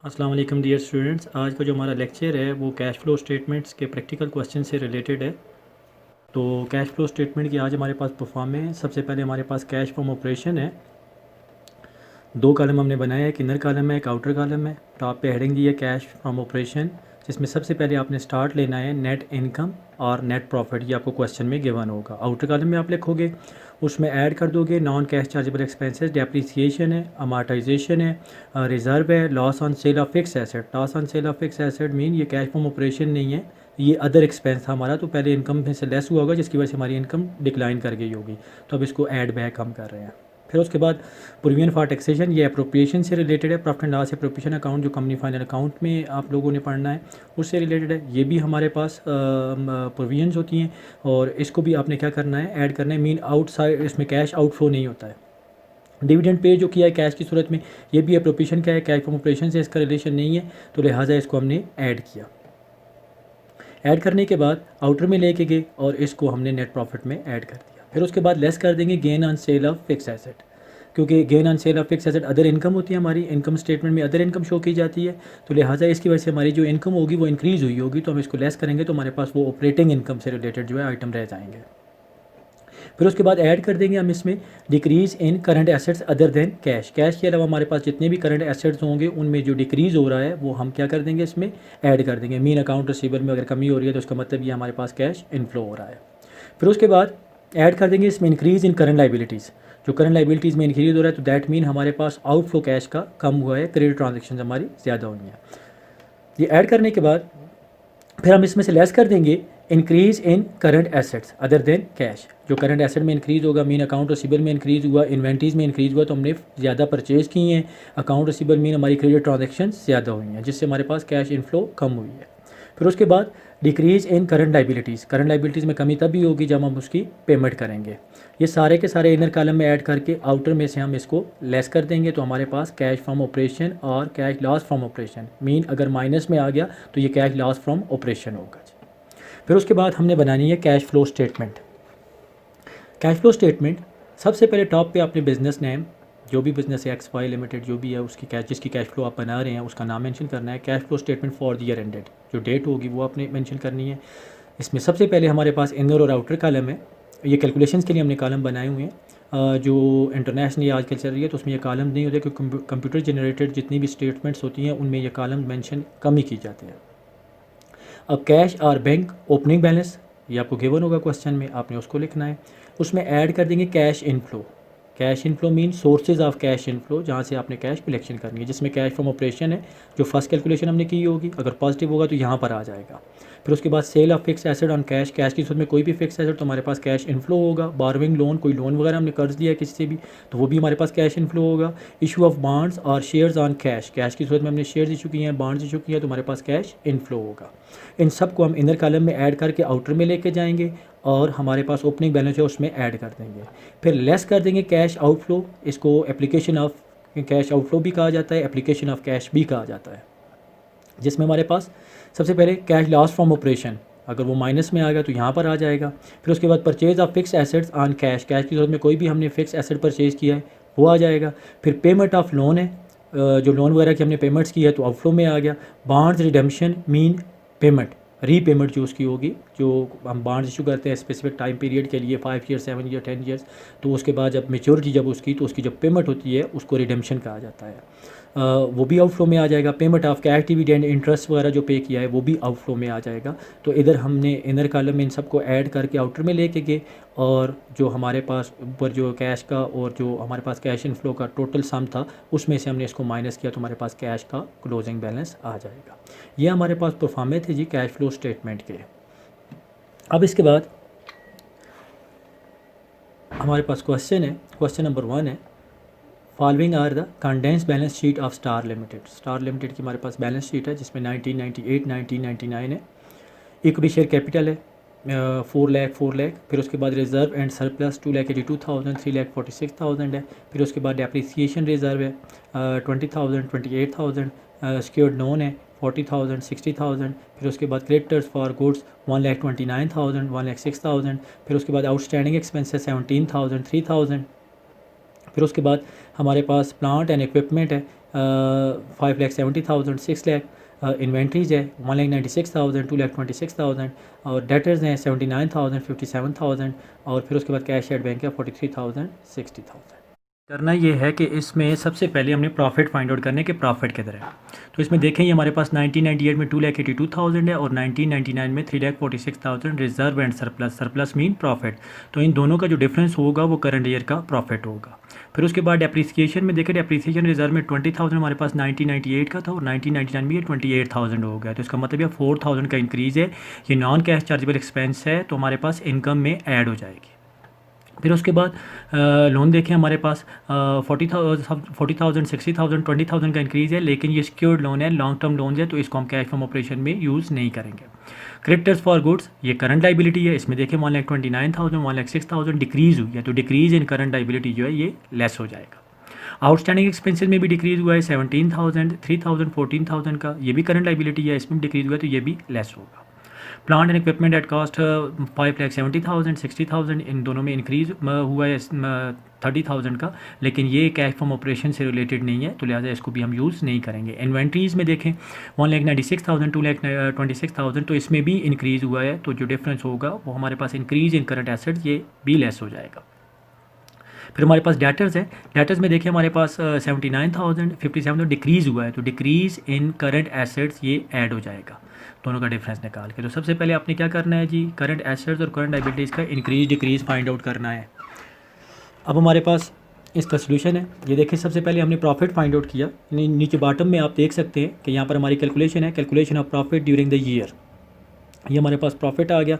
अस्सलाम वालेकुम dear students. आज का जो हमारा लेक्चर है वो कैश फ्लो स्टेटमेंट्स के प्रैक्टिकल क्वेश्चन से रिलेटेड है। तो कैश फ्लो स्टेटमेंट की आज हमारे पास परफॉर्म है। सबसे पहले हमारे पास कैश फ्रॉम ऑपरेशन है। दो कॉलम हमने बनाया है, एक इनर कॉलम है, एक आउटर कॉलम है। टॉप पे हेडिंग दी है कैश फ्रॉम ऑपरेशन, जिसमें सबसे पहले आपने स्टार्ट लेना है नेट इनकम और नेट प्रॉफिट। ये आपको क्वेश्चन में गिवन होगा। आउटर कॉलम में आप लिखोगे, उसमें ऐड कर दोगे non cash chargeable expenses, depreciation है, अमार्टाइजेशन है, रिजर्व है, loss on sale of fix asset. Loss on sale of fix asset mean ये कैश फ्रॉम ऑपरेशन नहीं है, ये अदर एक्सपेंस था हमारा। तो पहले इनकम में से लेस हुआ होगा, जिसकी वजह से हमारी इनकम डिक्लाइन कर गई होगी। तो अब इसको ऐड बैक हम कर रहे हैं। फिर उसके बाद प्रोविजन फॉर टैक्सेशन, ये अप्रोप्रिएशन से रिलेटेड है। Profit and loss appropriation account जो कंपनी फाइनल अकाउंट में आप लोगों ने पढ़ना है, उससे रिलेटेड है। ये भी हमारे पास प्रोविजंस होती हैं और इसको भी आपने क्या करना है, ऐड करना है। मीन आउटसाइड, इसमें कैश आउटफ्लो नहीं होता है। डिविडेंड पे जो किया है कैश की सूरत में, ये भी अप्रोप्रिएशन क्या है, कैश फ्रॉम ऑपरेशन से इसका रिलेशन नहीं है, तो लिहाजा इसको हमने ऐड किया। ऐड करने के बाद आउटर में लेके गए और इसको हमने नेट प्रॉफिट में ऐड कर दिया। फिर उसके बाद लेस कर देंगे gain on sale of fix asset, क्योंकि gain on sale of fix asset other income होती है। हमारी इनकम स्टेटमेंट में अदर इनकम शो की जाती है, तो लिहाजा इसकी वजह से हमारी जो इनकम होगी वो इंक्रीज़ हुई होगी। तो हम इसको लेस करेंगे तो हमारे पास वो ऑपरेटिंग इनकम से रिलेटेड जो है आइटम रह जाएंगे। फिर उसके बाद ऐड कर देंगे हम इसमें डिक्रीज़ इन current assets other than cash. Cash के अलावा हमारे पास जितने भी करंट एसेट्स होंगे उनमें जो डिक्रीज़ हो रहा है वो हम क्या कर देंगे, इसमें ऐड कर देंगे। मीन अकाउंट रिसीवेबल में अगर कमी हो रही है तो उसका मतलब ये हमारे पास कैश इनफ्लो हो रहा है। फिर उसके बाद ऐड कर देंगे इसमें इंक्रीज़ इन करंट लाइबिलिटीज़। जो करंट लाइबिलिटीज़ में इंक्रीज़ हो रहा है तो दैट मीन हमारे पास आउटफ्लो कैश का कम हुआ है, क्रेडिट ट्रांजेक्शन हमारी ज़्यादा हुई हैं। ये ऐड करने के बाद फिर हम इसमें से लेस कर देंगे increase in current assets other than cash. जो करंट एसेट में इंक्रीज़ होगा, मीन अकाउंट रिसीवेबल में इंक्रीज़ हुआ, इन्वेंट्रीज़ में इंक्रीज़ हुआ, तो हमने ज़्यादा परचेज़ की हैं। अकाउंट रिसीवेबल मीन हमारी क्रेडिट ट्रांजेक्शन ज़्यादा हुई हैं, जिससे हमारे पास कैश इनफ्लो कम हुई है। फिर उसके बाद डिक्रीज़ इन करंट लाइबिलिटीज़। करंट लाइबिलिटीज़ में कमी तभी होगी जब हम उसकी पेमेंट करेंगे। ये सारे के सारे इनर कॉलम में ऐड करके आउटर में से हम इसको लेस कर देंगे, तो हमारे पास कैश फ्रॉम ऑपरेशन और cash loss from operation, mean अगर माइनस में आ गया तो ये कैश लॉस फ्रॉम ऑपरेशन होगा। फिर उसके बाद हमने बनानी है cash flow statement. Cash flow statement सबसे पहले टॉप पे आपने बिज़नेस नेम, जो भी बिज़नेस है, एक्स वाई लिमिटेड जो भी है, उसकी कैश, जिसकी कैश फ्लो आप बना रहे हैं उसका नाम मेंशन करना है। Cash flow statement for the year ended, जो डेट होगी वो आपने मेंशन करनी है। इसमें सबसे पहले हमारे पास इनर और आउटर कॉलम है। ये कैलकुलेशंस के लिए हमने कॉलम बनाए हुए हैं। जो इंटरनेशनली आजकल चल रही है तो उसमें ये कॉलम नहीं होते, क्योंकि कंप्यूटर जनरेटेड जितनी भी स्टेटमेंट्स होती हैं उनमें ये कॉलम मेंशन कम ही की जाती है। अब कैश और बैंक ओपनिंग बैलेंस, ये आपको गिवन होगा क्वेश्चन में, आपने उसको लिखना है। उसमें ऐड कर देंगे cash inflow. Cash inflow mean sources of cash inflow, जहाँ से आपने कैश कलेक्शन करनी है, जिसमें कैश फ्रॉम ऑपरेशन है, जो फर्स्ट कैलकुलेशन हमने की होगी, अगर पॉजिटिव होगा तो यहाँ पर आ जाएगा। फिर उसके बाद sale of fix asset on cash, cash की सूरत में कोई भी फिक्स एसेट तो हमारे पास कैश इनफ्लो होगा। बारविंग लोन, कोई लोन वगैरह हमने कर्ज लिया है किसी से भी तो वो भी हमारे पास कैश इनफ्लो होगा। इशू ऑफ बॉन्ड्स और शेयर्स ऑन कैश, कैश की सूरत में हमने शेयर्स इशू किए हैं, बॉन्ड्स इशू किए हैं, तो हमारे पास कैश इनफ्लो होगा। इन सब को हम इनर कॉलम में ऐड करके आउटर में लेके जाएंगे और हमारे पास ओपनिंग बैलेंस है उसमें ऐड कर देंगे। फिर लेस कर देंगे कैश आउटफ्लो। इसको एप्लीकेशन ऑफ कैश आउटफ्लो भी कहा जाता है, एप्लीकेशन ऑफ कैश भी कहा जाता है, जिसमें हमारे पास सबसे पहले कैश लॉस फ्रॉम ऑपरेशन, अगर वो माइनस में आ गया तो यहाँ पर आ जाएगा। फिर उसके बाद purchase of fix assets on cash, cash की सूरत में कोई भी हमने फिक्स एसेट परचेज किया है वो आ जाएगा। फिर पेमेंट ऑफ लोन है, जो लोन वगैरह की हमने पेमेंट्स की है तो आउटफ्लो में आ गया। Bonds redemption mean payment, repayment जो उसकी होगी, जो हम बॉन्ड्स इशू करते हैं स्पेसिफिक टाइम पीरियड के लिए, 5 ईयर, 7 ईयर, 10 ईयर्स, तो उसके बाद जब मेच्योरिटी जब उसकी, तो उसकी जब पेमेंट होती है उसको रिडेम्पशन कहा जाता है। वो भी आउटफ्लो में आ जाएगा। Payment of cash dividend, interest वगैरह जो पे किया है वो भी आउटफ्लो में आ जाएगा। तो इधर हमने इनर कॉलम में इन सबको ऐड करके आउटर में लेके गए और जो हमारे पास ऊपर जो कैश का और जो हमारे पास कैश इनफ्लो का टोटल सम था उसमें से हमने इसको माइनस किया तो हमारे पास कैश का क्लोजिंग बैलेंस आ जाएगा। ये हमारे पास परफॉर्मेंस थे जी कैश फ्लो स्टेटमेंट के। अब इसके बाद हमारे पास क्वेश्चन है, क्वेश्चन नंबर 1 है, following are the condense balance sheet of Star Limited. Star Limited की हमारे पास बैलेंस शीट है जिसमें 1998, 1999 है। इक्विटी शेयर कैपिटल है 4 लाख 4 लाख। फिर उसके बाद रिजर्व एंड सरप्लस 2,82,000, 3,46,000 है। फिर उसके बाद डेप्रिसिएशन रिजर्व है 20,000, 28,000। सिक्योर्ड नोन है 40,000, 60,000। फिर उसके बाद क्रेडिटर्स फॉर गुड्स 1,29,000, 1,06,000। फिर उसके बाद आउटस्टैंडिंग एक्सपेंसेस 17,000, 3,000। फिर उसके बाद हमारे पास प्लांट एंड इक्विपमेंट है 5,70,000, 6 लाख। इन्वेंट्रीज है 1,96,000, 2,26,000 और डेटर्स हैं 79,000, 57,000 और फिर उसके बाद कैश एट बैंक है 43,000, 60,000। करना ये है कि इसमें सबसे पहले हमने प्रॉफिट फाइंड आउट करने के प्रॉफिट किधर है। तो इसमें देखें ये हमारे पास 1998 में 2,82,000 है और 1999 में 3,46,000 reserve and surplus mean profit. तो इन दोनों का जो डिफरेंस होगा वो करंट ईयर का प्रॉफिट होगा। फिर उसके बाद डेप्रिसिएशन में देखें, डेप्रिसिएशन रिजर्व में 20,000 हमारे पास 1998 का था और 1999 में ये 28,000 हो गया। तो इसका मतलब ये 4,000 का इंक्रीज़ है। ये नॉन कैश चार्जेबल एक्सपेंस है तो हमारे पास इनकम में ऐड हो जाएगी। फिर उसके बाद लोन देखें हमारे पास 40,000, 60,000, 20,000 का इंक्रीज़ है, लेकिन ये सिक्योर्ड लोन है, लॉन्ग टर्म लोन है, तो इसको हम कैश फ्रॉम ऑपरेशन में यूज़ नहीं करेंगे। क्रेडिटर्स फॉर गुड्स ये करंट लाइबिलिटी है, इसमें देखें 1,29,000, 1,06,000 डिक्रीज़ हुई है, तो डिक्रीज़ इन करंट लाइबिलिटी जो है ये लेस हो जाएगा। आउटस्टैंडिंग एक्सपेंसेस में भी डिक्रीज़ हुआ है 17,000, 3,000, 14,000 का, ये भी करंट लाइबिलिटी है, इसमें भी डिक्रीज़ हुआ है, तो ये भी लेस होगा। Plant and equipment at cost 5,70,000, 60,000 इन दोनों में इंक्रीज़ हुआ है 30,000 का, लेकिन ये कैश फ्रॉम ऑपरेशन से रिलेटेड नहीं है, तो लिहाजा इसको भी हम यूज़ नहीं करेंगे। इन्वेंट्रीज़ में देखें 1,96,000, 2,26,000, तो इसमें भी इंक्रीज़ हुआ है, तो जो डिफरेंस होगा वो हमारे पास इंक्रीज़ इन करंट एसेट्स ये भी लेस हो जाएगा। फिर हमारे पास डेटर्स है, डेटर्स में देखिए हमारे पास 79,000, 57,000 डिक्रीज़ हुआ है, तो डिक्रीज़ इन करंट एसेट्स ये ऐड हो जाएगा दोनों का डिफरेंस निकाल के। तो सबसे पहले आपने क्या करना है जी, करंट एसेट्स और करंट लायबिलिटीज़ का इंक्रीज डिक्रीज़ फाइंड आउट करना है। अब हमारे पास इसका सोल्यूशन है, ये देखिए सबसे पहले हमने प्रॉफिट फाइंड आउट किया, नीचे बॉटम में आप देख सकते हैं कि यहाँ पर हमारी कैलकुलेशन है, calculation of profit during the year. ये हमारे पास प्रॉफिट आ गया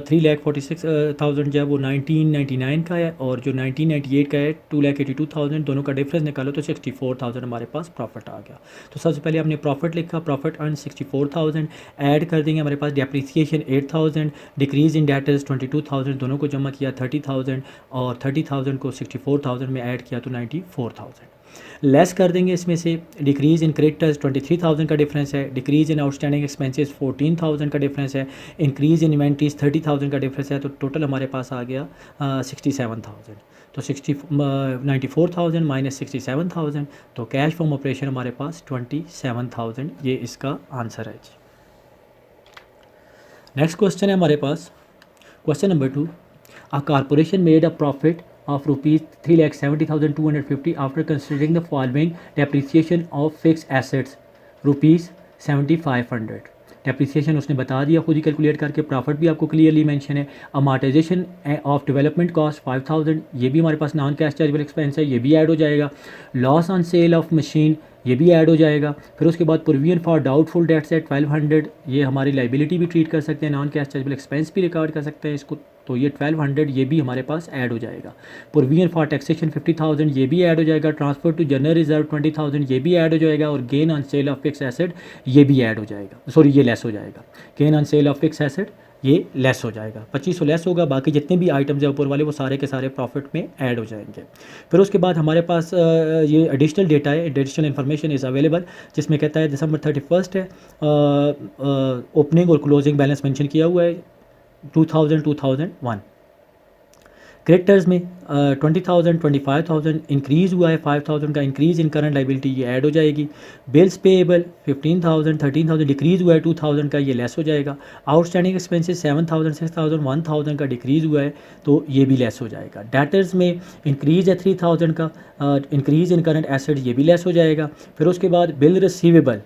3,46,000 जो है वो 1999 का है और जो 1998 का है 2,82,000, दोनों का डिफरेंस निकालो तो 64,000 हमारे पास प्रॉफिट आ गया। तो सबसे पहले हमने प्रॉफिट लिखा, प्रॉफिट अर्न 64,000, ऐड कर देंगे हमारे पास डेप्रिसिएशन 8,000, डिक्रीज़ इन डेटर्स 22,000, दोनों को जमा किया 30,000 और 30,000 को 64,000 में ऐड किया तो 94,000। लेस कर देंगे इसमें से डिक्रीज़ इन क्रेडिटर्स 23,000 का डिफरेंस है, डिक्रीज़ इन आउटस्टैंडिंग एक्सपेंसेस 14,000 का डिफरेंस है, इंक्रीज़ इन इन्वेंट्रीज 30,000 का डिफरेंस है, तो टोटल हमारे पास आ गया 67,000। तो 94,000 माइनस 67,000, तो कैश फ्रॉम ऑपरेशन हमारे पास 27,000, ये इसका आंसर है जी। नेक्स्ट क्वेश्चन है हमारे पास, question number 2, a corporation made a profit of rupees 3,70,250 after considering the following depreciation of fixed assets rupees 7,500। Depreciation उसने बता दिया खुद ही कैलकुलेट करके, प्रॉफिट भी आपको क्लियरली मेंशन है। अमार्टाइजेशन ऑफ डेवलपमेंट कॉस्ट 5,000, ये भी हमारे पास नॉन कैश चार्जेबल एक्सपेंस है, ये भी ऐड हो जाएगा। Loss on sale of machine ये भी ऐड हो जाएगा। फिर उसके बाद प्रोविजन फॉर डाउटफुल डेट्स है 1,200, ये हमारी लाइबिलिटी भी ट्रीट कर सकते हैं, नॉन कैश चार्जेबल एक्सपेंस भी रिकॉर्ड कर सकते हैं इसको, तो ये 1,200 ये भी हमारे पास ऐड हो जाएगा। प्रोविजन फॉर टैक्सेशन 50,000 ये भी ऐड हो जाएगा। ट्रांसफर टू जनरल रिजर्व 20,000 ये भी ऐड हो जाएगा और gain on sale of fix asset ये भी ऐड हो जाएगा, सॉरी ये लेस हो जाएगा। Gain on sale of fix asset ये लेस हो जाएगा, 2500 लेस होगा, बाकी जितने भी आइटम्स है ऊपर वाले वो सारे के सारे प्रॉफिट में ऐड हो जाएंगे। फिर उसके बाद हमारे पास ये एडिशनल डेटा है, एडिशनल इन्फॉर्मेशन इज़ अवेलेबल, जिसमें कहता है दिसंबर 31 है, ओपनिंग और क्लोजिंग बैलेंस मेंशन किया हुआ है 2000-2001। क्रेडिटर्स में 20,000, 25,000 इंक्रीज़ हुआ है, 5,000 का इंक्रीज़ इन करंट लाइबिलिटी ये ऐड हो जाएगी। बिल्स पेएबल 15,000, 13,000 डिक्रीज़ हुआ है, 2,000 का ये लेस हो जाएगा। आउटस्टैंडिंग एक्सपेंसेस 7,000, 6,000, 1,000 का डिक्रीज़ हुआ है तो ये भी लेस हो जाएगा। डेटर्स में इंक्रीज़ है 3,000 का, इंक्रीज़ इन करंट एसेट ये भी लेस हो जाएगा। फिर उसके बाद बिल रिसीवेबल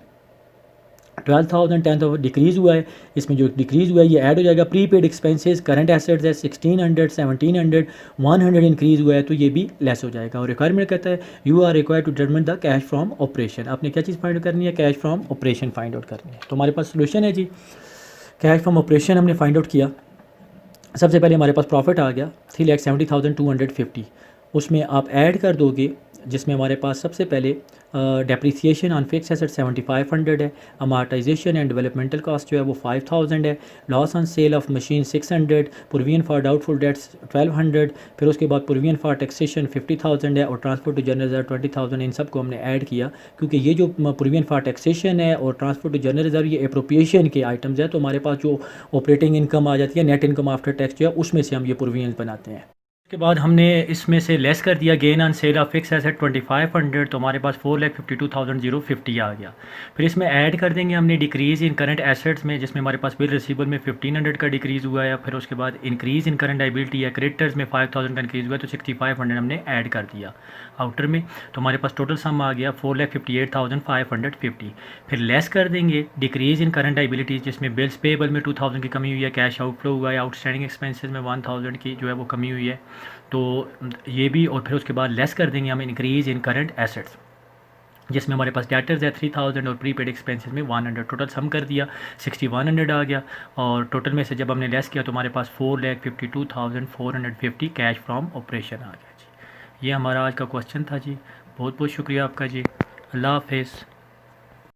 12,000, 10,000 डिक्रीज़ हुआ है, इसमें जो डिक्रीज़ हुआ है ये ऐड हो जाएगा। प्रीपेड एक्सपेंसेस करंट एसेट्स है 1,600, 1,700, 100 इंक्रीज़ हुआ है तो ये भी लेस हो जाएगा। और रिक्वायरमेंट कहता है you are required to determine the cash from operation, आपने क्या चीज़ फाइंड आउट करनी है, cash from operation find out करनी है। तो हमारे पास सोल्यूशन है जी, कैश फ्रॉम ऑपरेशन हमने फाइंड आउट किया। सबसे पहले हमारे पास प्रॉफिट आ गया 3,70,250, उसमें आप ऐड कर दोगे जिसमें हमारे पास सबसे पहले डेप्रिसिएशन ऑन फिक्स एसेट 7,500 है, अमार्टाइजेशन एंड डेवलपमेंटल कॉस्ट जो है वो 5,000 है, loss on sale of machine 600, provision for doubtful debts 1,200, फिर उसके बाद प्रोविजन फॉर टैक्सेशन 50,000 है और ट्रांसफर टू जनरल रिजर्व 20,000। इन सब को हमने ऐड किया क्योंकि ये जो प्रोविजन फॉर टैक्सेशन है और ट्रांसफर टू जनरल रिजर्व ये अप्रोप्रिएशन के आइटम्स है, तो हमारे पास जो ऑपरेटिंग इनकम आ जाती है, नेट इनकम आफ्टर टैक्स जो है, उसमें से हम ये प्रोविजन बनाते हैं। उसके बाद हमने इसमें से लेस कर दिया gain on sale of fix asset 2500, तो हमारे पास 4,52,050 आ गया। फिर इसमें ऐड कर देंगे हमने डिक्रीज़ इन करंट एसेट्स में, जिसमें हमारे पास बिल रिसीवेबल में 1500 का डिक्रीज़ हुआ है। फिर उसके बाद इंक्रीज़ इन करंट लायबिलिटी या क्रेडिटर्स में 5000 का इंक्रीज़ हुआ है, तो 6500 हमने ऐड कर दिया आउटर में। तो हमारे पास टोटल सम आ गया 4,58,550। फिर लेस कर देंगे डिक्रीज़ इन करंट लायबिलिटीज़, जिसमें बिल्स पेबल में 2000 की कमी हुई है, कैश आउटफ्लो हुआ है, आउटस्टैंडिंग एक्सपेंसेस में 1000 की जो है वो कमी हुई है, तो ये भी। और फिर उसके बाद लेस कर देंगे हम इंक्रीज़ इन करंट एसेट्स, जिसमें हमारे पास डेटर्स है 3000 और प्रीपेड एक्सपेंसेस में 100। टोटल सम कर दिया 6100 आ गया। और टोटल में से जब हमने लेस किया तो हमारे पास 4,52,450 कैश फ्रॉम ऑपरेशन आ गया जी। ये हमारा आज का क्वेश्चन था जी। बहुत बहुत शुक्रिया आपका जी। अल्लाह हाफिज़।